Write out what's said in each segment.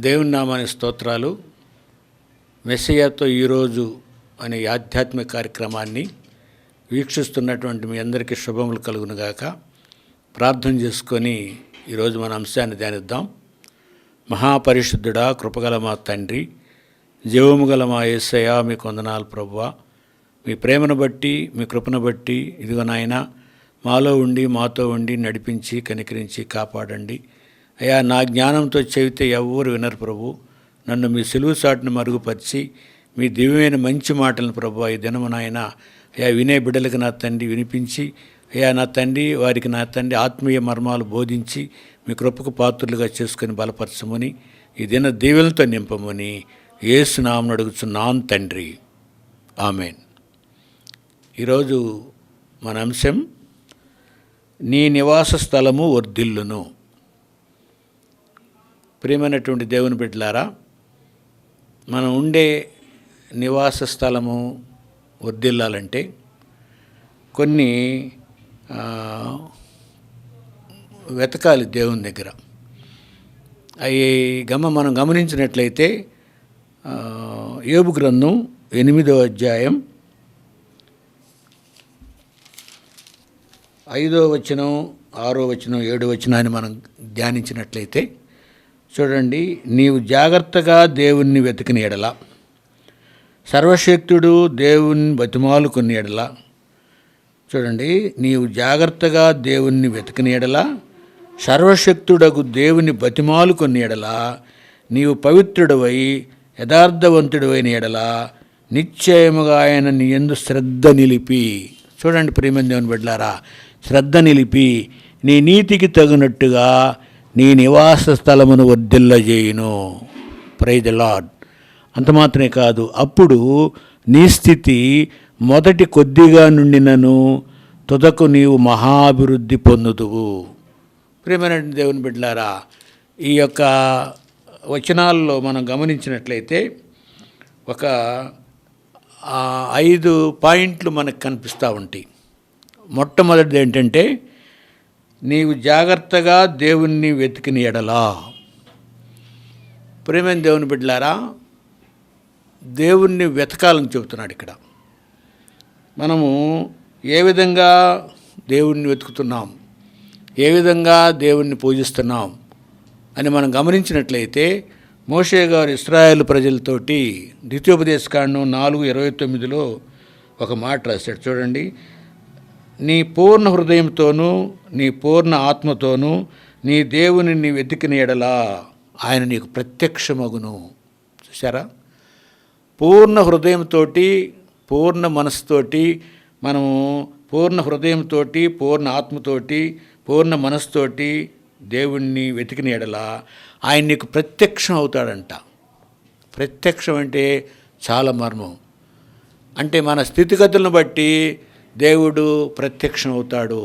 దేవుని నామానికి స్తోత్రాలు. మెస్సయ్యతో ఈరోజు అనే ఆధ్యాత్మిక కార్యక్రమాన్ని వీక్షిస్తున్నటువంటి మీ అందరికీ శుభములు కలుగునుగాక. ప్రార్థన చేసుకొని ఈరోజు మన అంశాన్ని ధ్యానిద్దాం. మహాపరిశుద్ధుడా, కృపగల మా తండ్రి, జీవము గల మా యేసయ్యా, మీకు వందనాలు ప్రభువా. మీ ప్రేమను బట్టి, మీ కృపను బట్టి ఇదిగో నాయనా మాలో ఉండి మాతో ఉండి నడిపించి కనికరించి కాపాడండి అయ్యా. నా జ్ఞానంతో చెబితే ఎవ్వరు వినరు ప్రభు. నన్ను మీ సిలువు చాటును మరుగుపరిచి మీ దివ్యమైన మంచి మాటలను ప్రభు ఈ దినము నాయన అయ్యా వినే బిడ్డలకు నా తండ్రి వినిపించి అయ్యా నా తండ్రి వారికి నా తండ్రి ఆత్మీయ మర్మాలు బోధించి మీ కృపకు పాత్రులుగా చేసుకొని బలపరచమని ఈ దిన దీవెనలతో నింపమని యేసు నామమున అడుగుచున్నాను తండ్రి, ఆమెన్. ఈరోజు మన అంశం నీ నివాస స్థలము వర్ధిల్లును. ప్రియమైనటువంటి దేవుని బిడ్డలారా, మనం ఉండే నివాస స్థలము వర్ధిల్లాలంటే కొన్ని వెతకాలి దేవుని దగ్గర. అవి మనం గమనించినట్లయితే యోబు గ్రంథం 8వ అధ్యాయం 5వ వచనం, 6వ వచనం, 7వ వచనాన్ని మనం ధ్యానించినట్లయితే చూడండి. నీవు జాగ్రత్తగా దేవుణ్ణి వెతికిన ఎడల, సర్వశక్తుడు దేవుని బతిమాలుకున్న ఎడల, చూడండి, నీవు జాగ్రత్తగా దేవుణ్ణి వెతికిన ఎడల, సర్వశక్తుడగు దేవుని బతిమాలుకున్న ఎడల, నీవు పవిత్రుడవై యథార్థవంతుడైన ఎడల నిశ్చయముగా ఆయన నీ యందు శ్రద్ధ నిలిపి, చూడండి ప్రియమైన దేవుని బిడ్డలారా, శ్రద్ధ నిలిపి నీ నీతికి తగినట్టుగా నీ నివాస స్థలమును వర్ధిల్లజేయును. Praise the lord. అంత మాత్రమే కాదు, అప్పుడు నీ స్థితి మొదటి కొద్దిగా నుండినను తుదకు నీవు మహాభివృద్ధి పొందుదువు. ప్రియమైన దేవుని బిడ్డలారా, ఈ యొక్క వచనాల్లో మనం గమనించినట్లయితే ఒక 5 పాయింట్లు మనకు కనిపిస్తూ ఉంటాయి. మొట్టమొదటిది ఏంటంటే, నీవు జాగ్రత్తగా దేవుణ్ణి వెతికిన ఎడలా. ప్రియమైన దేవుని బిడ్డలారా, దేవుణ్ణి వెతకాలని చెబుతున్నాడు ఇక్కడ. మనము ఏ విధంగా దేవుణ్ణి వెతుకుతున్నాం, ఏ విధంగా దేవుణ్ణి పూజిస్తున్నాం అని మనం గమనించినట్లయితే, మోషే గారు ఇశ్రాయేలు ప్రజలతోటి ద్వితీయోపదేశకాండం 4:29లో ఒక మాట రాశాడు. చూడండి, నీ పూర్ణ హృదయంతోనూ నీ పూర్ణ ఆత్మతోనూ నీ దేవుని నీ వెతికిన ఎడలా ఆయన నీకు ప్రత్యక్షమగును. చూసారా, పూర్ణ హృదయంతో, పూర్ణ మనసుతోటి, మనము పూర్ణ హృదయంతో, పూర్ణ ఆత్మతోటి, పూర్ణ మనసుతోటి దేవుణ్ణి వెతికిన ఎడలా ఆయన నీకు ప్రత్యక్షం అవుతాడంట. ప్రత్యక్షం అంటే చాలా మర్మం. అంటే మన స్థితిగతులను బట్టి దేవుడు ప్రత్యక్షం అవుతాడు,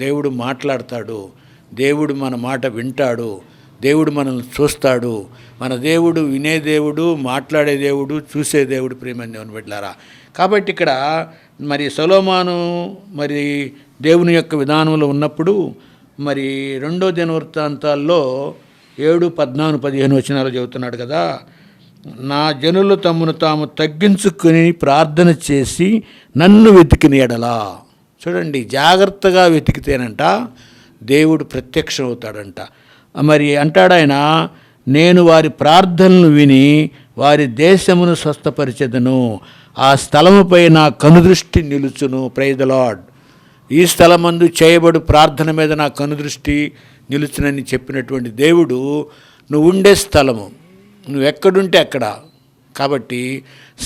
దేవుడు మాట్లాడతాడు, దేవుడు మన మాట వింటాడు, దేవుడు మనల్ని చూస్తాడు. మన దేవుడు వినే దేవుడు, మాట్లాడే దేవుడు, చూసే దేవుడు. ప్రియమైన దేవుని బిడ్డలారా, కాబట్టి ఇక్కడ మరి సొలొమోను మరి దేవుని యొక్క విధానంలో ఉన్నప్పుడు మరి 2వ దినవృత్తాంతాల్లో 7, 14, 15 వచనాలు చెబుతున్నాడు కదా. నా జనులు తమను తాము తగ్గించుకుని ప్రార్థన చేసి నన్ను వెతికిన ఎడలా. చూడండి, జాగ్రత్తగా వెతికితేనంట దేవుడు ప్రత్యక్షం అవుతాడంట. మరి అంటాడు ఆయన, నేను వారి ప్రార్థనలు విని వారి దేశమును స్వస్థపరిచెదను, ఆ స్థలముపై నా కనుదృష్టి నిలుచును. Praise the lord. ఈ స్థలమందు చేయబడు ప్రార్థన మీద నా కనుదృష్టి నిలుచునని చెప్పినటువంటి దేవుడు నువ్వు ఉండే స్థలము, నువ్వు ఎక్కడుంటే అక్కడ. కాబట్టి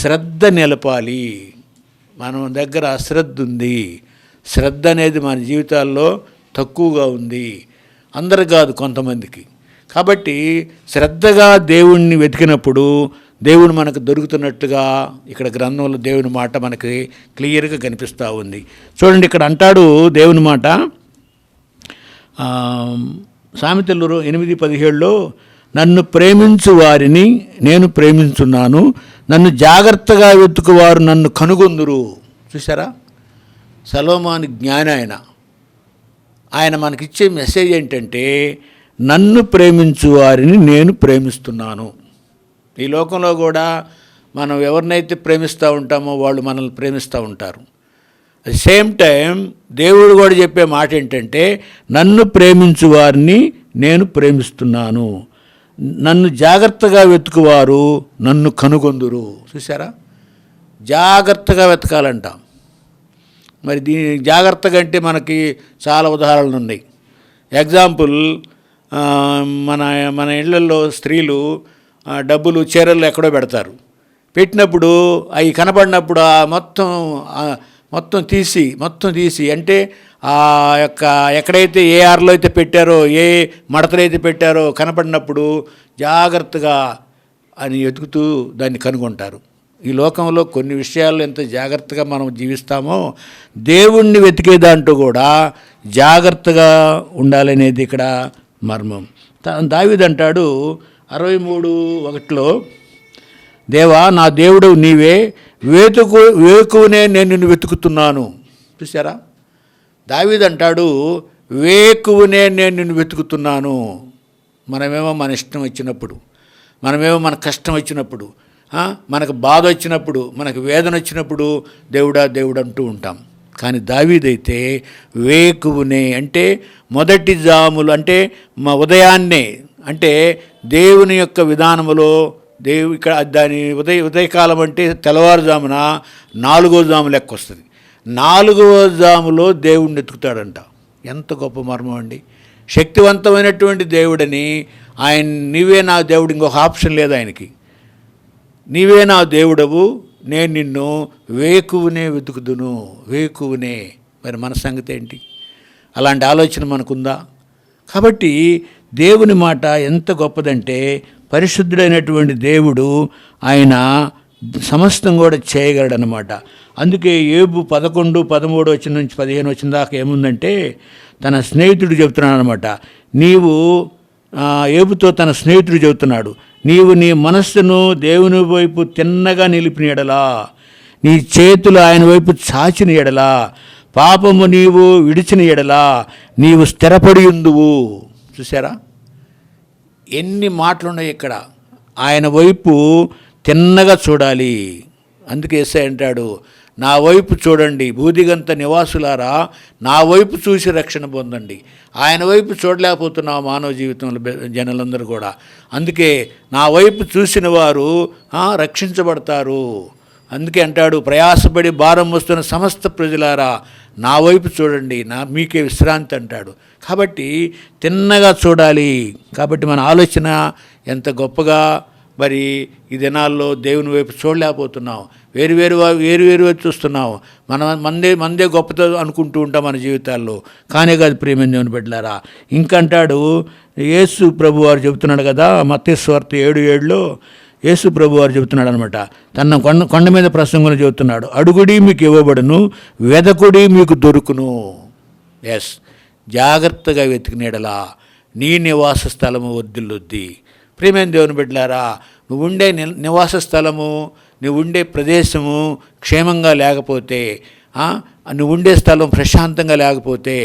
శ్రద్ధ నిలపాలి. మన దగ్గర అశ్రద్ధ ఉంది. శ్రద్ధ అనేది మన జీవితాల్లో తక్కువగా ఉంది, అందరు కాదు, కొంతమందికి. కాబట్టి శ్రద్ధగా దేవుణ్ణి వెతికినప్పుడు దేవుడు మనకు దొరుకుతున్నట్టుగా ఇక్కడ గ్రంథంలో దేవుని మాట మనకి క్లియర్గా కనిపిస్తూ ఉంది. చూడండి, ఇక్కడ అంటాడు దేవుని మాట సామెతలు 8:17లో, నన్ను ప్రేమించు వారిని నేను ప్రేమించున్నాను, నన్ను జాగ్రత్తగా వెతుకువారు నన్ను కనుగొందురు. చూసారా, సొలొమోను జ్ఞాని ఆయన మనకిచ్చే మెసేజ్ ఏంటంటే, నన్ను ప్రేమించు వారిని నేను ప్రేమిస్తున్నాను. ఈ లోకంలో కూడా మనం ఎవరినైతే ప్రేమిస్తూ ఉంటామో వాళ్ళు మనల్ని ప్రేమిస్తూ ఉంటారు. అట్ సేమ్ టైం దేవుడు కూడా చెప్పే మాట ఏంటంటే, నన్ను ప్రేమించు వారిని నేను ప్రేమిస్తున్నాను, నన్ను జాగ్రత్తగా వెతుకువారు నన్ను కనుగొందురు. చూసారా, జాగ్రత్తగా వెతకాలంట. మరి దీని జాగ్రత్తగా అంటే మనకి చాలా ఉదాహరణలు ఉన్నాయి. ఎగ్జాంపుల్, మన మన ఇళ్లలో స్త్రీలు డబ్బులు చీరలు ఎక్కడో పెడతారు. పెట్టినప్పుడు అవి కనపడినప్పుడు మొత్తం తీసి అంటే ఆ యొక్క ఎక్కడైతే ఏ ఆర్లో అయితే పెట్టారో, ఏ మడతలు అయితే పెట్టారో కనపడినప్పుడు జాగ్రత్తగా అని వెతుకుతూ దాన్ని కనుగొంటారు. ఈ లోకంలో కొన్ని విషయాల్లో ఎంత జాగ్రత్తగా మనం జీవిస్తామో, దేవుణ్ణి వెతికే దాంట్లో కూడా జాగ్రత్తగా ఉండాలనేది ఇక్కడ మర్మం. దావీదు అంటాడు 63:1, దేవా నా దేవుడు నీవే, వేకువనే నేను నిన్ను వెతుకుతున్నాను. చూసారా, దావీదు అంటాడు వేకువనే నేను నిన్ను వెతుకుతున్నాను. మనమేమో మన ఇష్టం వచ్చినప్పుడు, మనమేమో మన కష్టం వచ్చినప్పుడు, మనకు బాధ వచ్చినప్పుడు, మనకు వేదన వచ్చినప్పుడు దేవుడా దేవుడు అంటూ ఉంటాం. కానీ దావీదైతే వేకువనే అంటే మొదటి జాములు, అంటే మా ఉదయాన్నే, అంటే దేవుని యొక్క విధానములో ఇక్కడ దాని ఉదయకాలం అంటే తెల్లవారుజామున 4వ జాము లెక్క వస్తుంది. 4వ జాములో దేవుడిని ఎత్తుకుతాడంట. ఎంత గొప్ప మర్మం అండి. శక్తివంతమైనటువంటి దేవుడని ఆయన, నీవే నా దేవుడు, ఇంకొక ఆప్షన్ లేదు ఆయనకి. నీవే నా దేవుడవు, నేను నిన్ను వేకువనే వెతుకుదును, వేకువనే. మరి మన సంగతి ఏంటి? అలాంటి ఆలోచన మనకుందా? కాబట్టి దేవుని మాట ఎంత గొప్పదంటే, పరిశుద్ధుడైనటువంటి దేవుడు ఆయన సమస్తం కూడా చేయగలడనమాట. అందుకే యోబు 11:13-15 దాకా ఏముందంటే, తన స్నేహితుడు చెబుతున్నాడు అనమాట. యోబుతో తన స్నేహితుడు చెబుతున్నాడు, నీవు నీ మనస్సును దేవుని వైపు తిన్నగా నిలిపిన ఎడలా, నీ చేతులు ఆయన వైపు చాచిన ఎడలా, పాపము నీవు విడిచిన ఎడలా నీవు స్థిరపడి ఉందువు. చూసారా, ఎన్ని మాటలున్నాయి ఇక్కడ. ఆయన వైపు తిన్నగా చూడాలి. అందుకే యేసయ్య అంటాడు, నా వైపు చూడండి భూదిగంత నివాసులారా, నా వైపు చూసి రక్షణ పొందండి. ఆయన వైపు చూడలేకపోతున్నాం మానవ జీవితంలో జనులందరూ కూడా. అందుకే నా వైపు చూసిన వారు రక్షించబడతారు. అందుకే అంటాడు, ప్రయాసపడి భారం మోస్తున్న సమస్త ప్రజలారా నా వైపు చూడండి, మీకే విశ్రాంతి అంటాడు. కాబట్టి తిన్నగా చూడాలి. కాబట్టి మన ఆలోచన ఎంత గొప్పగా, మరి ఈ దినాల్లో దేవుని వైపు చూడలేకపోతున్నాం. వేరు వైపు చూస్తున్నాం. మందే గొప్పతో అనుకుంటూ ఉంటాం మన జీవితాల్లో. కానే కాదు ప్రియమైన దేవుని బిడ్డలారా. ఇంకంటాడు యేసు ప్రభు వారు చెబుతున్నాడు కదా, మత్తయి సువార్త 7:7లో యేసు ప్రభు వారు చెబుతున్నాడు అనమాట. తన కొండ మీద ప్రసంగంలో చెబుతున్నాడు, అడుగుడి మీకు ఇవ్వబడును, వెదకుడి మీకు దొరుకును. ఎస్, జాగ్రత్తగా వెతికినేడలా నీ నివాస స్థలము వర్ధిల్లుద్ది. ప్రియమైన దేవుని బిడ్డలారా, నువ్వు ఉండే నివాస స్థలము, నువ్వు ఉండే ప్రదేశము క్షేమంగా లేకపోతే, నువ్వు ఉండే స్థలం ప్రశాంతంగా లేకపోతే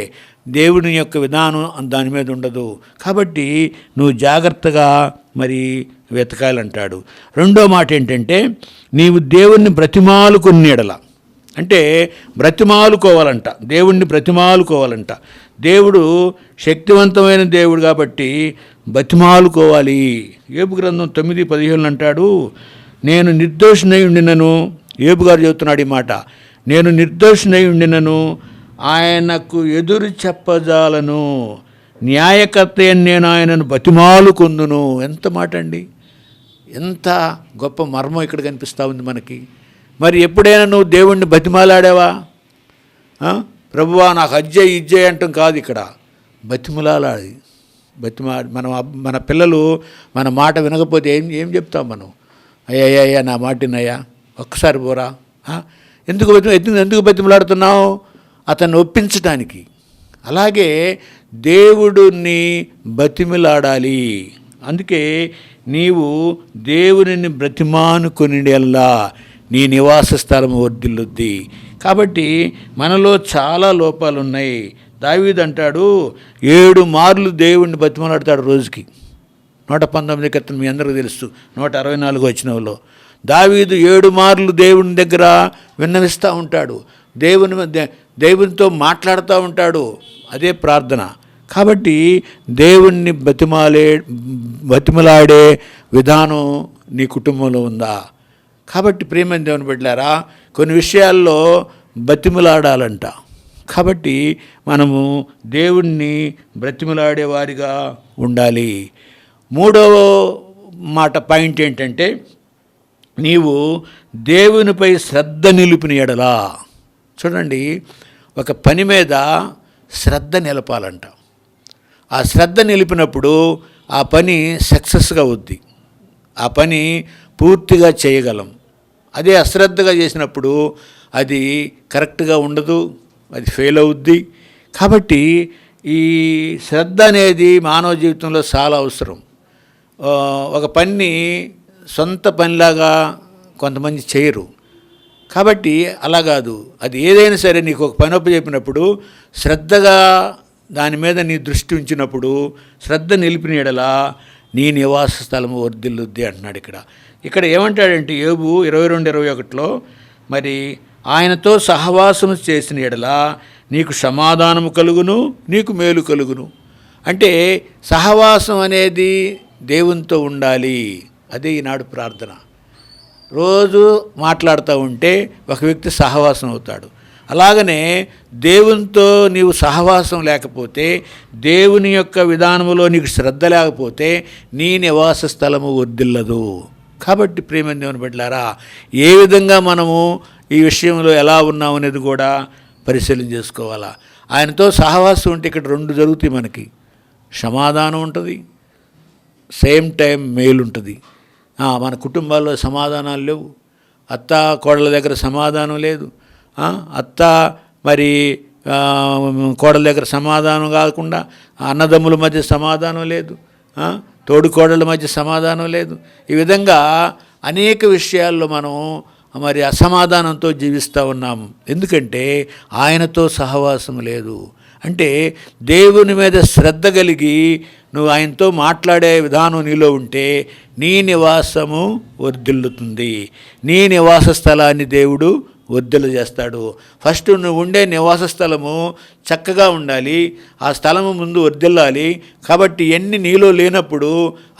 దేవుని యొక్క విధానం దాని మీద ఉండదు. కాబట్టి నువ్వు జాగ్రత్తగా మరి వెతకాలంటాడు. రెండో మాట ఏంటంటే, నీవు దేవుణ్ణి బ్రతిమాలుకుని ఎడల, అంటే బ్రతిమాలుకోవాలంట, దేవుణ్ణి బ్రతిమాలుకోవాలంట. దేవుడు శక్తివంతమైన దేవుడు కాబట్టి బ్రతిమాలుకోవాలి. యోబు గ్రంథం 9:15 అంటాడు, నేను నిర్దోషినై ఉండినను, యోబు గారు చెబుతున్నాడు ఈ మాట, నేను నిర్దోషినై ఉండినను ఆయనకు ఎదురు చెప్పజాలను, న్యాయకర్త అని నేను ఆయనను బతిమాలుకొందును. ఎంత మాట అండి, ఎంత గొప్ప మర్మం ఇక్కడ కనిపిస్తూ ఉంది మనకి. మరి ఎప్పుడైనా నువ్వు దేవుణ్ణి బతిమాలాడావా? ప్రభువా నాకు అజ్జయ్ ఇజ్జయ్ అంటాం కాదు, ఇక్కడ బతిమలాడాలి. మన పిల్లలు మన మాట వినకపోతే ఏం చెప్తాం మనం? అయ్యా నా మాటినయ్యా, ఒక్కసారి పోరా. ఎందుకు బతిమలాడుతున్నావు? అతన్ని ఒప్పించటానికి. అలాగే దేవుడిని బతిమలాడాలి. అందుకే నీవు దేవునిని బ్రతిమానుకొనిడెల్లా నీ నివాస స్థలం వర్ధిల్లుద్ది. కాబట్టి మనలో చాలా లోపాలు ఉన్నాయి. దావీదు అంటాడు 7 మార్లు దేవుణ్ణి బతిమలాడతాడు రోజుకి. 119 కీర్తన మీ అందరికీ తెలుసు. 164 వచనంలో దావీదు 7 మార్లు దేవుని దగ్గర విన్నవిస్తూ ఉంటాడు, దేవునితో మాట్లాడుతూ ఉంటాడు. అదే ప్రార్థన. కాబట్టి దేవుణ్ణి బతిమలాడే విధానం నీ కుటుంబంలో ఉందా? కాబట్టి ప్రియమైన దేవుని బిడ్డలారా, కొన్ని విషయాల్లో బతిమలాడాలంట. కాబట్టి మనము దేవుణ్ణి బ్రతిమలాడేవారిగా ఉండాలి. మూడవ పాయింట్ ఏంటంటే, నీవు దేవునిపై శ్రద్ధ నిలిపిన ఎడలా. చూడండి, ఒక పని మీద శ్రద్ధ నిలపాలంట. ఆ శ్రద్ధ నిలిపినప్పుడు ఆ పని సక్సెస్గా అవుద్ది, ఆ పని పూర్తిగా చేయగలం. అదే అశ్రద్ధగా చేసినప్పుడు అది కరెక్ట్గా ఉండదు, అది ఫెయిల్ అవుద్ది. కాబట్టి ఈ శ్రద్ధ అనేది మానవ జీవితంలో చాలా అవసరం. ఒక పని సొంత పనిలాగా కొంతమంది చేయరు. కాబట్టి అలా కాదు, అది ఏదైనా సరే నీకు ఒక పని చెప్పినప్పుడు శ్రద్ధగా దాని మీద నీ దృష్టి ఉంచినప్పుడు, శ్రద్ధ నిలిపిన ఎడలా నీ నివాస స్థలము వర్ధిల్లుద్ది అంటున్నాడు. ఇక్కడ ఏమంటాడంటే యోబు 22:21లో, మరి ఆయనతో సహవాసము చేసిన ఎడలా నీకు సమాధానము కలుగును, నీకు మేలు కలుగును. అంటే సహవాసం అనేది దేవునితో ఉండాలి. అదే ఈనాడు ప్రార్థన. రోజు మాట్లాడుతూ ఉంటే ఒక వ్యక్తి సహవాసం అవుతాడు. అలాగనే దేవునితో నీవు సహవాసం లేకపోతే, దేవుని యొక్క విధానములో నీకు శ్రద్ధ లేకపోతే నీ నివాస స్థలము వర్ధిల్లదు. కాబట్టి ప్రియమైన దేవుని బిడ్డలారా, ఏ విధంగా మనము ఈ విషయంలో ఎలా ఉన్నాం అనేది కూడా పరిశీలన చేసుకోవాలా. ఆయనతో సహవాసం ఉంటే ఇక్కడ 2 జరుగుతాయి. మనకి సమాధానం ఉంటుంది, సేమ్ టైం మేలు ఉంటుంది. మన కుటుంబాల్లో సమాధానాలు లేవు, అత్త కోడల దగ్గర సమాధానం లేదు, అత్త మరి కోడల దగ్గర సమాధానం కాకుండా అన్నదమ్ముల మధ్య సమాధానం లేదు, తోడు కోడళ్ళ మధ్య సమాధానం లేదు. ఈ విధంగా అనేక విషయాల్లో మనం మరి అసమాధానంతో జీవిస్తూ ఉన్నాము. ఎందుకంటే ఆయనతో సహవాసం లేదు. అంటే దేవుని మీద శ్రద్ధ కలిగి నువ్వు ఆయనతో మాట్లాడే విధానం నీలో ఉంటే నీ నివాసము వర్ధిల్లుతుంది. నీ నివాస స్థలాన్ని దేవుడు వర్ధిల్లు చేస్తాడు. ఫస్ట్ నువ్వు ఉండే నివాస స్థలము చక్కగా ఉండాలి, ఆ స్థలము ముందు వర్ధిల్లాలి. కాబట్టి ఎన్ని నీలో లేనప్పుడు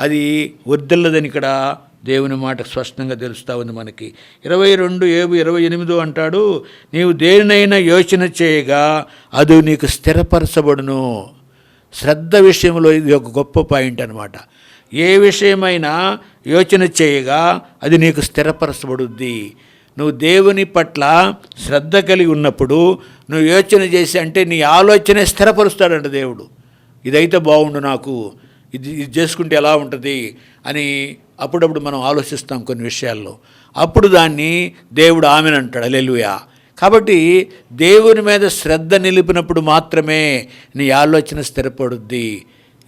అది వర్ధిల్లదని ఇక్కడ దేవుని మాట స్పష్టంగా తెలుస్తూ ఉంది మనకి. 22:28 అంటాడు, నీవు దేనినైనా యోచన చేయగా అది నీకు స్థిరపరచబడును. శ్రద్ధ విషయంలో ఇది ఒక గొప్ప పాయింట్ అనమాట. ఏ విషయమైనా యోచన చేయగా అది నీకు స్థిరపరచబడుద్ది. నువ్వు దేవుని పట్ల శ్రద్ధ కలిగి ఉన్నప్పుడు నువ్వు యోచన చేసి, అంటే నీ ఆలోచనే స్థిరపరుస్తాడంట దేవుడు. ఇదైతే బాగుండు, నాకు ఇది చేసుకుంటే ఎలా ఉంటుంది అని అప్పుడప్పుడు మనం ఆలోచిస్తాం కొన్ని విషయాల్లో. అప్పుడు దాన్ని దేవుడు ఆమెనంటాడు. హల్లెలూయా. కాబట్టి దేవుని మీద శ్రద్ధ నిలిపినప్పుడు మాత్రమే నీ ఆలోచన స్థిరపడుద్ది.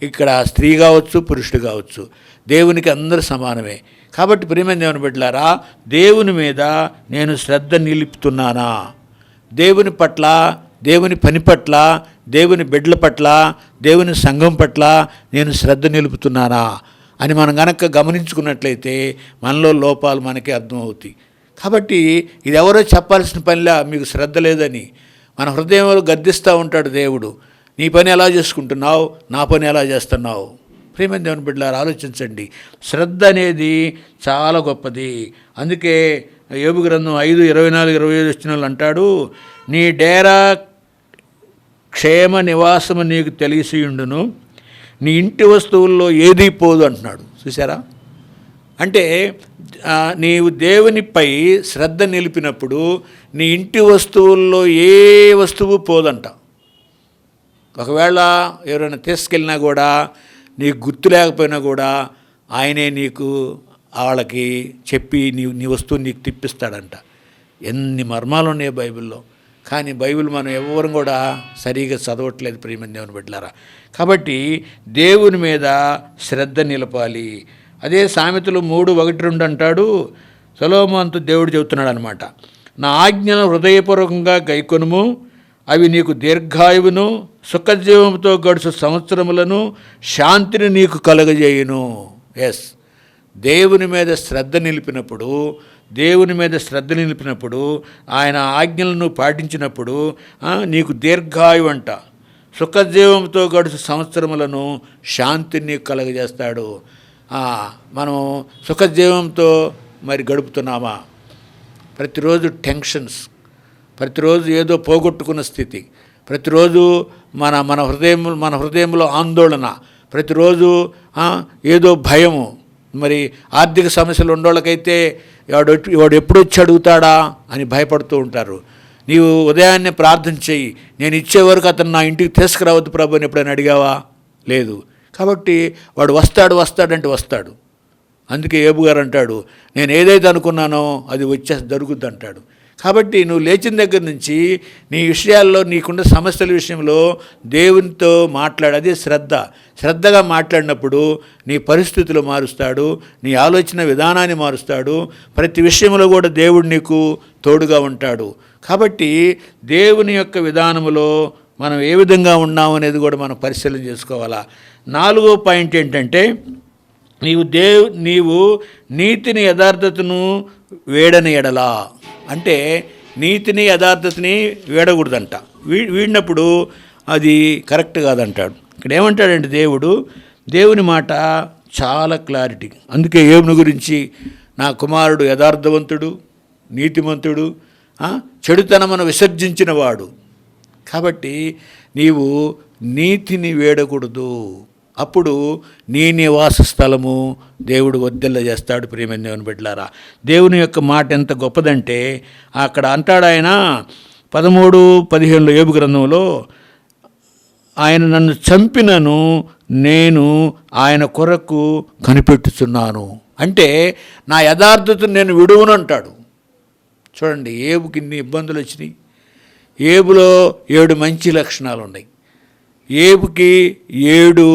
ఇక్కడ స్త్రీ కావచ్చు, పురుషుడు కావచ్చు, దేవునికి అందరూ సమానమే. కాబట్టి ప్రియమైన దేవుని బిడ్డలారా, దేవుని మీద నేను శ్రద్ధ నిలుపుతున్నానా? దేవుని పట్ల, దేవుని పని పట్ల, దేవుని బిడ్డల పట్ల, దేవుని సంఘం పట్ల నేను శ్రద్ధ నిలుపుతున్నానా అని మనం గనక గమనించుకున్నట్లయితే మనలో లోపాలు మనకే అర్థమవుతాయి. కాబట్టి ఇది ఎవరో చెప్పాల్సిన పనిలా, మీకు శ్రద్ధ లేదని మన హృదయంలో గద్దిస్తూ ఉంటాడు దేవుడు. నీ పని ఎలా చేసుకుంటున్నావు, నా పని ఎలా చేస్తున్నావు? ప్రియమైన దేవుని బిడ్డలారా, ఆలోచించండి. శ్రద్ధ అనేది చాలా గొప్పది. అందుకే యోబు గ్రంథం 5:24-25 అంటాడు, నీ డేరా క్షేమ నివాసము నీకు తెలిసియుండును, నీ ఇంటి వస్తువుల్లో ఏదీ పోదు అంటున్నాడు. చూసారా? అంటే నీవు దేవునిపై శ్రద్ధ నిలిపినప్పుడు నీ ఇంటి వస్తువుల్లో ఏ వస్తువు పోదంట. ఒకవేళ ఎవరైనా తీసుకెళ్ళినా కూడా, నీకు గుర్తు లేకపోయినా కూడా ఆయనే నీకు వాళ్ళకి చెప్పి నీ వస్తువుని నీకు తిప్పిస్తాడంట. ఎన్ని మర్మాలు ఉన్నాయి బైబిల్లో. కానీ బైబిల్ మనం ఎవరు కూడా సరిగా చదవట్లేదు ప్రియమైన దేవుని బిడ్డలారా. కాబట్టి దేవుని మీద శ్రద్ధ నిలపాలి. అదే సామెతలు 3:1-2 అంటాడు, సొలొమోనుతో దేవుడు చెబుతున్నాడు అనమాట. నా ఆజ్ఞను హృదయపూర్వకంగా గైకొనుము, అవి నీకు దీర్ఘాయువును సుఖజీవంతో గడుచు సంవత్సరములను శాంతిని నీకు కలుగజేయును. ఎస్, దేవుని మీద శ్రద్ధ నిలిపినప్పుడు ఆయన ఆజ్ఞలను పాటించినప్పుడు నీకు దీర్ఘాయువు అంట, సుఖజీవంతో గడుచు సంవత్సరములను శాంతిని నీకు కలుగజేస్తాడు. మనం సుఖజీవంతో మరి గడుపుతున్నామా? ప్రతిరోజు టెన్షన్స్, ప్రతిరోజు ఏదో పోగొట్టుకున్న స్థితి, ప్రతిరోజు మన హృదయంలో ఆందోళన, ప్రతిరోజు ఏదో భయము. మరి ఆర్థిక సమస్యలు ఉన్నోళ్ళకైతే వాడు ఎప్పుడు వచ్చి అడుగుతాడా అని భయపడుతూ ఉంటారు. నీవు ఉదయాన్నే ప్రార్థన చెయ్యి, నేను ఇచ్చే వరకు అతను నా ఇంటికి తీసుకురావద్దు ప్రభు అని ఎప్పుడైనా అడిగావా? లేదు. కాబట్టి వాడు వస్తాడంటే వస్తాడు. అందుకే ఏబు గారు అంటాడు, నేను ఏదైతే అనుకున్నానో అది జరుగుద్ది అంటాడు. కాబట్టి నువ్వు లేచిన దగ్గర నుంచి నీ విషయాల్లో, నీకున్న సమస్యల విషయంలో దేవునితో మాట్లాడు. అదే శ్రద్ధగా మాట్లాడినప్పుడు నీ పరిస్థితులు మారుస్తాడు, నీ ఆలోచన విధానాన్ని మారుస్తాడు. ప్రతి విషయంలో కూడా దేవుడు నీకు తోడుగా ఉంటాడు. కాబట్టి దేవుని యొక్క విధానములో మనం ఏ విధంగా ఉన్నాం అనేది కూడా మనం పరిశీలన చేసుకోవాలా. 4వ పాయింట్ ఏంటంటే, నీవు నీతిని యథార్థతను వేడని ఎడలా. అంటే నీతిని యథార్థతని వేడకూడదంట. వీడినప్పుడు అది కరెక్ట్ కాదంటాడు. ఇక్కడ ఏమంటాడంటే దేవుని మాట చాలా క్లారిటీ. అందుకే యోబును గురించి, నా కుమారుడు యథార్థవంతుడు, నీతిమంతుడు, చెడుతనమును విసర్జించిన వాడు. కాబట్టి నీవు నీతిని వేడకూడదు. అప్పుడు నీ నివాస స్థలము దేవుడు వర్ధిల్ల చేస్తాడు. ప్రియమైన దేవుని బిడ్డలారా, దేవుని యొక్క మాట ఎంత గొప్పదంటే, అక్కడ అంటాడు ఆయన 13-15 యోబు గ్రంథంలో, ఆయన నన్ను చంపినను నేను ఆయన కొరకు కనిపెట్టుచున్నాను. అంటే నా యథార్థతను నేను విడువను అంటాడు. చూడండి, ఏబుకి ఇన్ని ఇబ్బందులు వచ్చినాయి. ఏబులో 7 మంచి లక్షణాలు ఉన్నాయి. ఏబుకి 7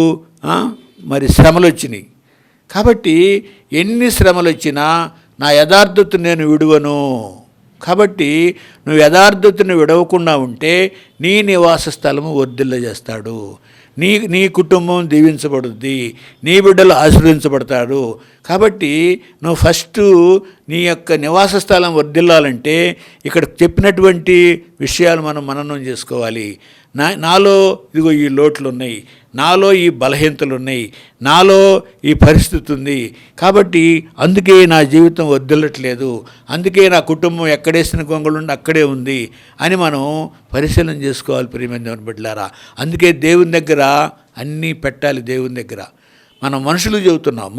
మరి శ్రమలు వచ్చినాయి. కాబట్టి ఎన్ని శ్రమలు వచ్చినా నా యథార్థతను నేను విడువను. కాబట్టి నువ్వు యథార్థతను విడవకుండా ఉంటే నీ నివాస స్థలము వర్ధిల్ల చేస్తాడు. నీ కుటుంబం దీవించబడుద్ది, నీ బిడ్డలు ఆశీర్వదించబడతారు. కాబట్టి నువ్వు ఫస్ట్ నీ యొక్క నివాస స్థలం వర్ధిల్లాలంటే ఇక్కడ చెప్పినటువంటి విషయాలు మనం మననం చేసుకోవాలి. నాలో ఇదిగో ఈ లోట్లు ఉన్నాయి, నాలో ఈ బలహీనతలు ఉన్నాయి, నాలో ఈ పరిస్థితి ఉంది. కాబట్టి అందుకే నా జీవితం వర్ధిల్లట్లేదు, అందుకే నా కుటుంబం ఎక్కడేసిన గొంగళుండి అక్కడే ఉంది అని మనం పరిశీలన చేసుకోవాలి. ప్రియమైన దేవుని బిడ్డలారా, అందుకే దేవుని దగ్గర అన్నీ పెట్టాలి. దేవుని దగ్గర మనం మనుషులు చెబుతున్నాం.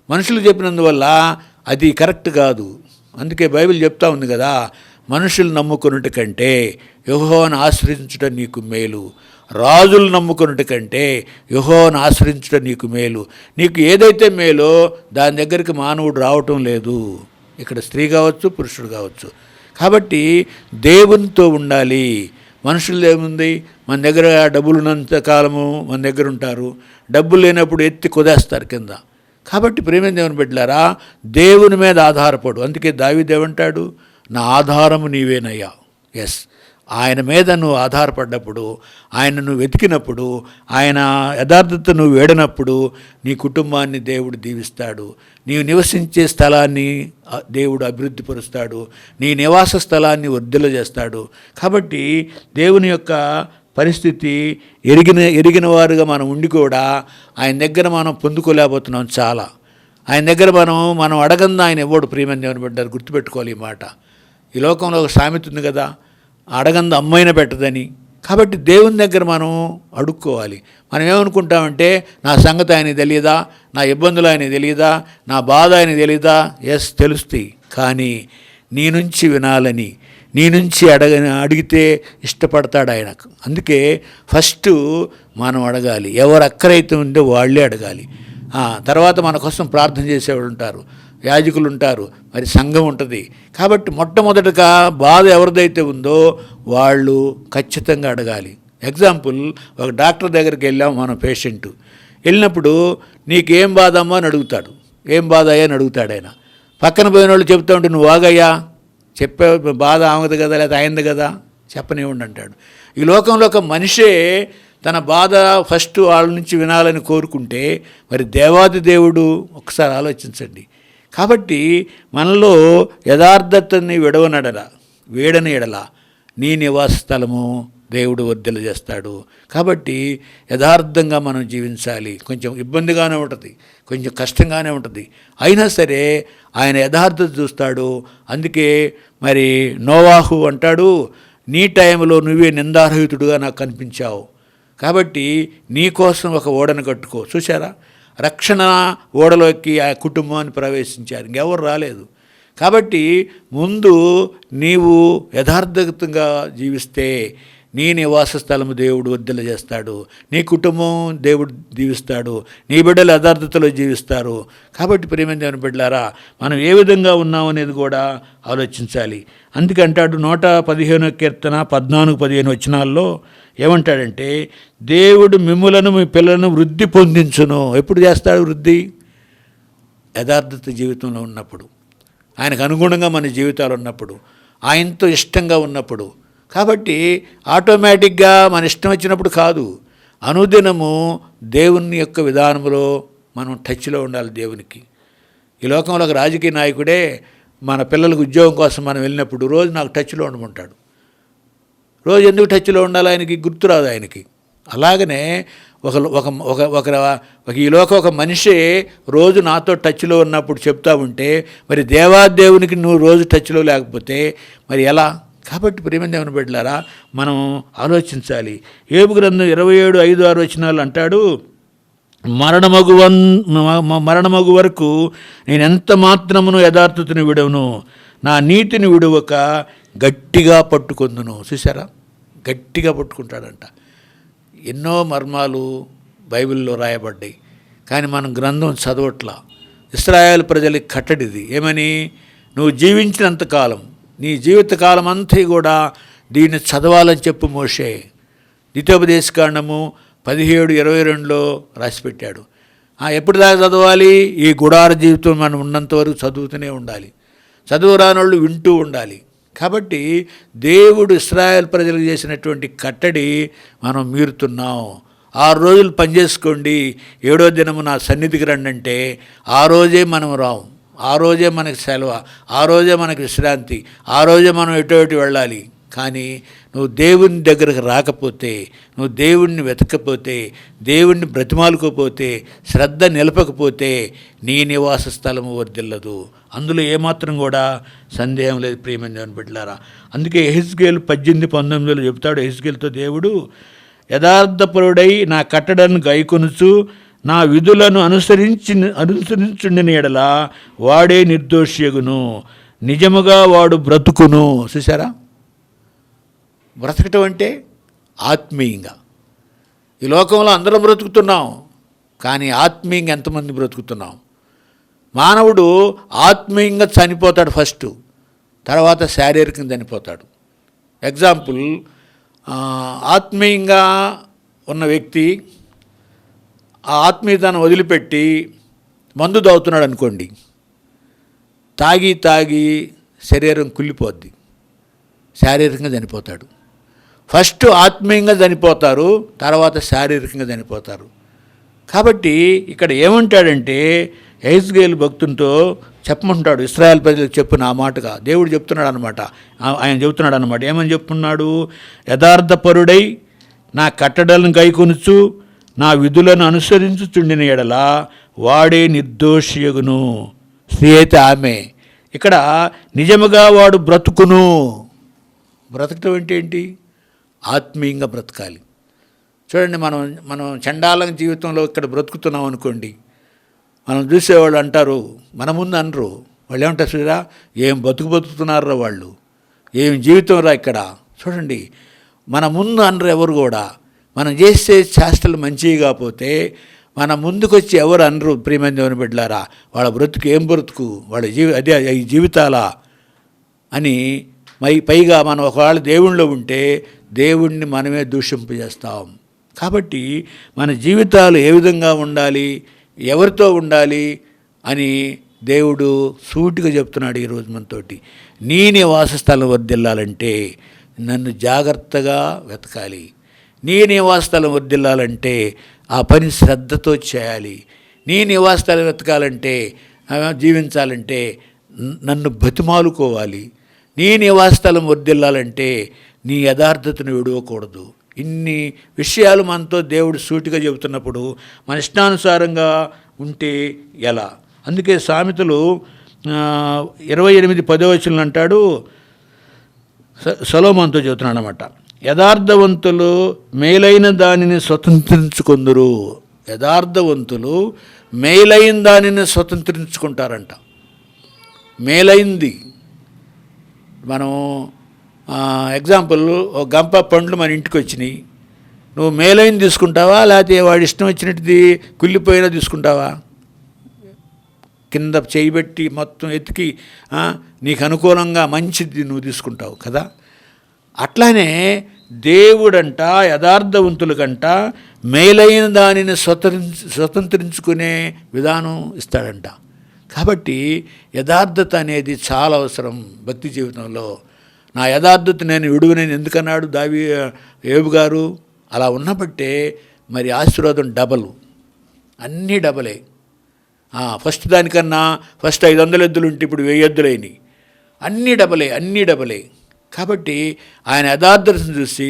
మనుషులు చెప్పినందువల్ల అది కరెక్ట్ కాదు. అందుకే బైబిల్ చెప్తా ఉంది కదా, మనుషులు నమ్ముకున్నట్టు కంటే యెహోవాను ఆశ్రయించుట నీకు మేలు, రాజులు నమ్ముకున్నట్టు కంటే యెహోవాను ఆశ్రయించుట నీకు మేలు. నీకు ఏదైతే మేలో దాని దగ్గరికి మానవుడు రావటం లేదు. ఇక్కడ స్త్రీ కావచ్చు, పురుషుడు కావచ్చు. కాబట్టి దేవునితో ఉండాలి. మనుషులు ఏముంది, మన దగ్గర డబ్బులు ఉన్నంత కాలము మన దగ్గర ఉంటారు, డబ్బులు లేనప్పుడు ఎత్తి కుదేస్తారు కింద. కాబట్టి ప్రియమైన దేవుని బిడ్డలారా, దేవుని మీద ఆధారపడు. అందుకే దావీదు ఏమంటాడు, నా ఆధారము నీవేనయ్యా. ఎస్, ఆయన మీద నువ్వు ఆధారపడ్డప్పుడు, ఆయన నువ్వు వెతికినప్పుడు, ఆయన యథార్థతను వేడినప్పుడు నీ కుటుంబాన్ని దేవుడు దీవిస్తాడు. నీవు నివసించే స్థలాన్ని దేవుడు అభివృద్ధిపరుస్తాడు, నీ నివాస స్థలాన్ని వర్ధిల్ల చేస్తాడు. కాబట్టి దేవుని యొక్క పరిస్థితి ఎరిగిన వారుగా మనం ఉండి కూడా ఆయన దగ్గర మనం పొందుకోలేకపోతున్నాం. చాలా ఆయన దగ్గర మనం అడగందా ఆయన ఇవ్వడు. ప్రియమైన దేవుని బిడ్డలారా, గుర్తుపెట్టుకోవాలి ఈ మాట. ఈ లోకంలో ఒక సామెత ఉంది కదా, అడగంద అమ్మైన పెట్టదని. కాబట్టి దేవుని దగ్గర మనం అడుక్కోవాలి. మనం ఏమనుకుంటామంటే, నా సంగతి ఆయనకి తెలియదా, నా ఇబ్బందులు ఆయనకి తెలియదా, నా బాధ ఆయనకి తెలియదా? ఎస్, తెలుస్తాయి. కానీ నీ నుంచి వినాలని, నీ నుంచి అడిగితే ఇష్టపడతాడు ఆయన. అందుకే ఫస్ట్ మనం అడగాలి. ఎవరు అక్కరైతే ఉందో వాళ్ళే అడగాలి. తర్వాత మన కోసం ప్రార్థన చేసేవాళ్ళు ఉంటారు, యాజకులు ఉంటారు, మరి సంఘం ఉంటుంది. కాబట్టి మొట్టమొదటిగా బాధ ఎవరిదైతే ఉందో వాళ్ళు ఖచ్చితంగా అడగాలి. ఎగ్జాంపుల్, ఒక డాక్టర్ దగ్గరికి వెళ్ళాం మనం, పేషెంట్ వెళ్ళినప్పుడు నీకేం బాధ అమ్మా అని అడుగుతాడు. ఏం బాధ అయ్యా అని అడుగుతాడు ఆయన. పక్కన పోయిన వాళ్ళు చెప్తా ఉంటే నువ్వు ఆగయ్యా, చెప్పే బాధ ఆమెది కదా, లేదా అయింది కదా చెప్పనివ్వండి అంటాడు. ఈ లోకంలో ఒక మనిషే తన బాధ ఫస్ట్ వాళ్ళ నుంచి వినాలని కోరుకుంటే మరి దేవాది దేవుడు ఒకసారి ఆలోచించండి. కాబట్టి మనలో యథార్థతని వేడని ఎడల నీ నివాస స్థలము దేవుడు వర్ధిల్ల చేస్తాడు. కాబట్టి యథార్థంగా మనం జీవించాలి. కొంచెం ఇబ్బందిగానే ఉంటుంది, కొంచెం కష్టంగానే ఉంటుంది, అయినా సరే ఆయన యథార్థత చూస్తాడు. అందుకే మరి నోవాహు అంటాడు, నీ టైంలో నువ్వే నిందారహితుడుగా నాకు కనిపించావు, కాబట్టి నీ కోసం ఒక ఓడను కట్టుకో. చూసారా, రక్షణ ఓడలోకి ఆ కుటుంబాన్ని ప్రవేశించారు, ఇంకెవరు రాలేదు. కాబట్టి ముందు నీవు యథార్థంగా జీవిస్తే నీ నివాస స్థలము దేవుడు వర్ధిల్ల చేస్తాడు, నీ కుటుంబం దేవుడు దీవిస్తాడు, నీ బిడ్డలు యథార్థతలో జీవిస్తారు. కాబట్టి ప్రియమైన దేవుని బిడ్డలారా, మనం ఏ విధంగా ఉన్నామనేది కూడా ఆలోచించాలి. అందుకే అంటాడు 115వ కీర్తన 14-15 వచనాల్లో ఏమంటాడంటే, దేవుడు మిమ్ములను మీ పిల్లలను వృద్ధి పొందించును. ఎప్పుడు చేస్తాడు వృద్ధి? యథార్థత జీవితంలో ఉన్నప్పుడు, ఆయనకు అనుగుణంగా మన జీవితాలు ఉన్నప్పుడు, ఆయనతో ఇష్టంగా ఉన్నప్పుడు. కాబట్టి ఆటోమేటిక్గా మన ఇష్టం వచ్చినప్పుడు కాదు, అనుదినము దేవుని యొక్క విధానంలో మనం టచ్లో ఉండాలి దేవునికి. ఈ లోకంలో ఒక రాజకీయ నాయకుడే మన పిల్లలకు ఉద్యోగం కోసం మనం వెళ్ళినప్పుడు రోజు నాకు టచ్లో ఉండమంటాడు. రోజు ఎందుకు టచ్లో ఉండాలి? ఆయనకి గుర్తురాదు ఆయనకి. అలాగనే ఈ లోకం ఒక మనిషి రోజు నాతో టచ్లో ఉన్నప్పుడు చెప్తా ఉంటే మరి దేవాదేవునికి నువ్వు రోజు టచ్లో లేకపోతే మరి ఎలా? కాబట్టి ప్రియమైన దేవుని బిడ్డలారా, మనం ఆలోచించాలి. యోబు గ్రంథం 27:5-6 వచనాలు అంటాడు, మరణమగు వరకు నేను ఎంత మాత్రమును యథార్థతను విడవను, నా నీతిని విడువక గట్టిగా పట్టుకొందును. చూసారా, గట్టిగా పట్టుకుంటాడంట. ఎన్నో మర్మాలు బైబిల్లో రాయబడ్డాయి, కానీ మనం గ్రంథం చదవట్లా. ఇశ్రాయేలు ప్రజలకి కట్టడిది ఏమని, నువ్వు జీవించినంతకాలం, నీ జీవితకాలం అంతా కూడా దీన్ని చదవాలని చెప్పు మోషే. ద్వితీయోపదేశకాండము 17:22లో రాసిపెట్టాడు. ఎప్పుడు దాకా చదవాలి? ఈ గుడార జీవితం మనం ఉన్నంత వరకు చదువుతూనే ఉండాలి, చదువు రానోళ్ళు వింటూ ఉండాలి. కాబట్టి దేవుడు ఇశ్రాయేలు ప్రజలకు చేసినటువంటి కట్టడి మనం మీరుతున్నాం. 6 రోజులు పనిచేసుకోండి, 7వ దినము నా సన్నిధికి రండి అంటే ఆ రోజే మనం రాం, ఆ రోజే మనకి సెలవు, ఆ రోజే మనకి విశ్రాంతి, ఆ రోజే మనం ఎటు వెళ్ళాలి. కానీ నువ్వు దేవుని దగ్గరకు రాకపోతే, నువ్వు దేవుణ్ణి వెతకపోతే, దేవుణ్ణి బ్రతిమాలుకోపోతే, శ్రద్ధ నిలపకపోతే నీ నివాస స్థలము వర్ధిల్లదు. అందులో ఏమాత్రం కూడా సందేహం లేదు ప్రియమైన దేవుని బిడ్డలారా. అందుకే యెహెజ్కేలు 18:19లో చెబుతాడు, యెహెజ్కేలుతో దేవుడు, యథార్థపరుడై నా కట్టడలను గైకొనుచు నా విధులను అనుసరించుండిన ఎడల వాడే నిర్దోషియగును, నిజముగా వాడు బ్రతుకును. చూసారా, బ్రతకటం అంటే ఆత్మీయంగా. ఈ లోకంలో అందరం బ్రతుకుతున్నాం, కానీ ఆత్మీయంగా ఎంతమంది బ్రతుకుతున్నాం? మానవుడు ఆత్మీయంగా చనిపోతాడు ఫస్ట్, తర్వాత శారీరకంగా చనిపోతాడు. ఎగ్జాంపుల్, ఆత్మీయంగా ఉన్న వ్యక్తి ఆ ఆత్మీయతను వదిలిపెట్టి మందు తాగుతున్నాడు అనుకోండి, తాగి శరీరం కుళ్ళిపోద్ది, శారీరకంగా చనిపోతాడు. ఫస్ట్ ఆత్మీయంగా చనిపోతారు, తర్వాత శారీరకంగా చనిపోతారు. కాబట్టి ఇక్కడ ఏమంటాడంటే, యెహెజ్కేలు భక్తునితో చెప్పమంటాడు, ఇశ్రాయేలు ప్రజలకు చెప్పు నా మాటగా. దేవుడు చెప్తున్నాడు అనమాట, ఆయన చెబుతున్నాడు అనమాట. ఏమని చెప్తున్నాడు? యథార్థపరుడై నా కట్టడలను గైకొనుచు నా విధులను అనుసరించుచుండిన ఎడల వాడే నిర్దోషియగును. స్త్రీ అయితే ఆమె. ఇక్కడ నిజముగా వాడు బ్రతుకును. బ్రతకటం అంటే ఏంటి? ఆత్మీయంగా బ్రతకాలి. చూడండి, మనం చండాలం జీవితంలో ఇక్కడ బ్రతుకుతున్నాం అనుకోండి, మనం చూసేవాళ్ళు అంటారు, మన ముందు అనరు, వాళ్ళు ఏమంటారు? చూడరా, ఏం బతుకుతున్నారా వాళ్ళు, ఏం జీవితం రా ఇక్కడ. చూడండి, మన ముందు అనరు ఎవరు కూడా. మనం చేసే చేష్టలు మంచివి కాకపోతే మన ముందుకొచ్చి ఎవరు అనరు ప్రియమైన దేవుని బిడ్డలారా. వాళ్ళ బ్రతుకు ఏం బ్రతుకు, వాళ్ళ అదే ఈ జీవితాలా అని. పైగా మనం ఒకవేళ దేవుణ్ణిలో ఉంటే దేవుణ్ణి మనమే దూషింపజేస్తాం. కాబట్టి మన జీవితాలు ఏ విధంగా ఉండాలి, ఎవరితో ఉండాలి అని దేవుడు సూటిగా చెప్తున్నాడు ఈరోజు మనతోటి. నీ నివాస స్థలం వర్ధిల్లాలంటే నన్ను జాగ్రత్తగా వెతకాలి. నీ నివాసస్థలం వర్ధిల్లాలంటే ఆ పని శ్రద్ధతో చేయాలి. నీ నివాసస్థలం వెతకాలంటే జీవించాలంటే నన్ను బతిమాలుకోవాలి. నీ నివాసస్థలం వర్ధిల్లాలంటే నీ యథార్థతను విడవకూడదు. ఇన్ని విషయాలు మనతో దేవుడు సూటిగా చెబుతున్నప్పుడు మన ఇష్టానుసారంగా ఉంటే ఎలా? అందుకే సామెతలు 28:10 అంటాడు, సొలొమోనుతో చెబుతున్నాడు అన్నమాట. యథార్థవంతులు మేలైన దానిని స్వతంత్రించుకొందురు. యథార్థవంతులు మేలైన దానిని స్వతంత్రించుకుంటారంట. మేలైంది మనం ఎగ్జాంపుల్, ఒక గంప పండ్లు మన ఇంటికి వచ్చినాయి. నువ్వు మేలైన తీసుకుంటావా, లేకపోతే వాడి ఇష్టం వచ్చినట్టుది కుళ్ళిపోయినా తీసుకుంటావా? కింద చేయబెట్టి మొత్తం ఎతికి నీకు అనుకూలంగా మంచిది నువ్వు తీసుకుంటావు కదా. అట్లానే దేవుడంట యథార్థవంతులకంట మేలైన దానిని స్వతంత్రించుకునే విధానం ఇస్తాడంట. కాబట్టి యథార్థత అనేది చాలా అవసరం భక్తి జీవితంలో. నా యథార్థత నేను విడువనని ఎందుకన్నాడు యోబు గారు? అలా ఉన్నబట్టే మరి ఆశీర్వాదం డబల్, అన్నీ డబలే. ఫస్ట్ దానికన్నా ఫస్ట్ 500 ఎద్దులు ఉంటే ఇప్పుడు 1000 ఎద్దులైనవి. అన్నీ డబలే. కాబట్టి ఆయన యథార్థతను చూసి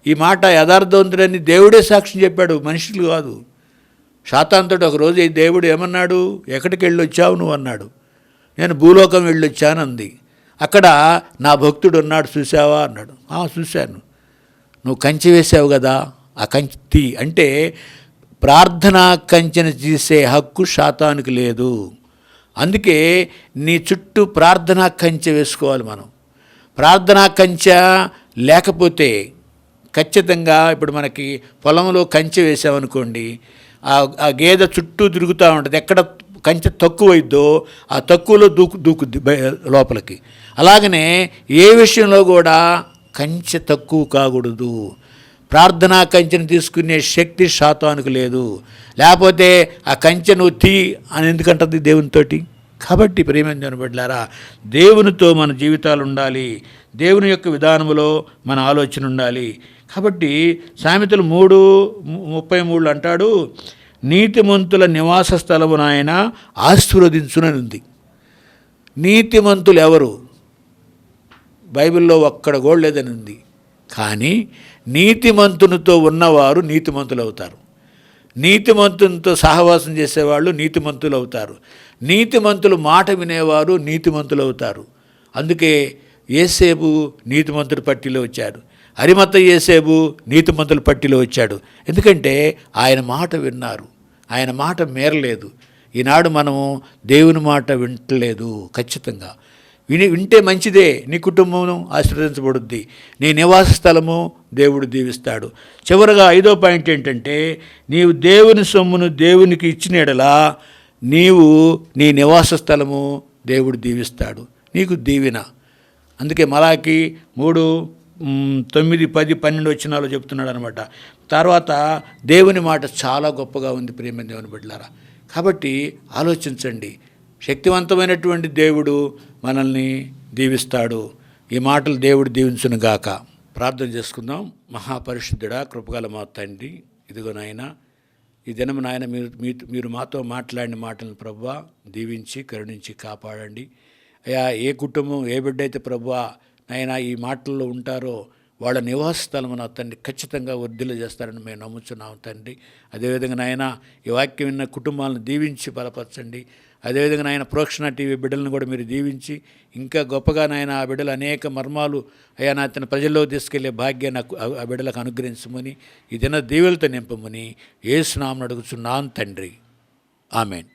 ఈ మాట యథార్థవంతుడని దేవుడే సాక్ష్యం చెప్పాడు, మనుషులు కాదు. సాతానుతో ఒకరోజు దేవుడు ఏమన్నాడు? ఎక్కడికి వెళ్ళొచ్చావు నువ్వు అన్నాడు. నేను భూలోకం వెళ్ళొచ్చాను అంది. అక్కడ నా భక్తుడు ఉన్నాడు చూసావా అన్నాడు. చూశాను. నువ్వు కంచె వేసావు కదా, ఆ కంచె అంటే ప్రార్థనా కంచెను తీసే హక్కు సాతానుకు లేదు. అందుకే నీ చుట్టూ ప్రార్థనా కంచె వేసుకోవాలి మనం. ప్రార్థనా కంచె లేకపోతే ఖచ్చితంగా ఇప్పుడు మనకి పొలంలో కంచె వేసామనుకోండి, ఆ గేదె చుట్టూ తిరుగుతూ ఉంటుంది. ఎక్కడ కంచె తక్కువైద్దో ఆ తక్కువలో దూకుద్ది లోపలికి. అలాగనే ఏ విషయంలో కూడా కంచె తక్కువ కాకూడదు. ప్రార్థనా కంచెను తీసుకునే శక్తి సాతానుకు లేదు. లేకపోతే ఆ కంచె నువ్వు తీ అని ఎందుకంటుంది దేవునితోటి. కాబట్టి ప్రియమైన దేవుని బిడ్డలారా, దేవునితో మన జీవితాలు ఉండాలి. దేవుని యొక్క విధానంలో మన ఆలోచన ఉండాలి. కాబట్టి సామెతలు 3:33 అంటాడు, నీతిమంతుల నివాస స్థలమును ఆయన ఆశీర్వదించునని ఉంది. నీతిమంతులు ఎవరు? బైబిల్లో ఒక్కడ కూడా లేదని ఉంది. కానీ నీతిమంతునితో ఉన్నవారు నీతిమంతులు అవుతారు. నీతిమంతునితో సహవాసం చేసేవాళ్ళు నీతిమంతులు అవుతారు. నీతిమంతులు మాట వినేవారు నీతిమంతులు అవుతారు. అందుకే యేసేపు నీతిమంతుల పట్టిలో వచ్చాడు. అరిమత యేసేపు నీతిమంతుల పట్టిలో వచ్చాడు. ఎందుకంటే ఆయన మాట విన్నారు, ఆయన మాట మేరలేదు. ఈనాడు మనము దేవుని మాట వింటలేదు. ఖచ్చితంగా వింటే మంచిదే. నీ కుటుంబం ఆశీర్వదించబడుద్ది, నీ నివాస స్థలము దేవుడు దీవిస్తాడు. చివరగా 5వ పాయింట్ ఏంటంటే, నీవు దేవుని సొమ్మును దేవునికి ఇచ్చిన ఎడలా నీవు నీ నివాస స్థలము దేవుడు దీవిస్తాడు, నీకు దీవెన. అందుకే మలాకి 3:9, 10, 12 వచనాలు చెప్తున్నాడు అనమాట. తర్వాత దేవుని మాట చాలా గొప్పగా ఉంది ప్రియమైన దేవుని బిడ్డలారా. కాబట్టి ఆలోచించండి, శక్తివంతమైనటువంటి దేవుడు మనల్ని దీవిస్తాడు. ఈ మాటలు దేవుడు దీవించును గాక. ప్రార్థన చేసుకుందాం. మహాపరిశుద్ధుడా, కృపగల మా తండ్రి, ఇదిగో నాయన ఈ దినము నాయన మీరు మాతో మాట్లాడిన మాటలను ప్రభువా దీవించి కరుణించి కాపాడండి. అయ్యా, ఏ కుటుంబం ఏ బిడ్డ అయితే ప్రభువా నాయన ఈ మాటల్లో ఉంటారో వాళ్ళ నివాస స్థలము నా తండ్రి ఖచ్చితంగా వర్ధిల్ల చేస్తారని మేము నమ్ముచున్నాము తండ్రి. అదేవిధంగా నాయన ఈ వాక్యం విన్న కుటుంబాలను దీవించి బలపరచండి. అదేవిధంగా నాయన ప్రోక్షణ టీవీ బిడ్డలను కూడా మీరు దీవించి ఇంకా గొప్పగా నాయన ఆ బిడ్డలు అనేక మర్మాలు అయ్యా నా తన ప్రజల్లో తీసుకెళ్లే భాగ్యాన్ని ఆ బిడ్డలకు అనుగ్రహించమని, ఈ దిన దీవెలతో నింపమని యేసు నామమున అడుగుచున్నాను తండ్రి. ఆమేన్.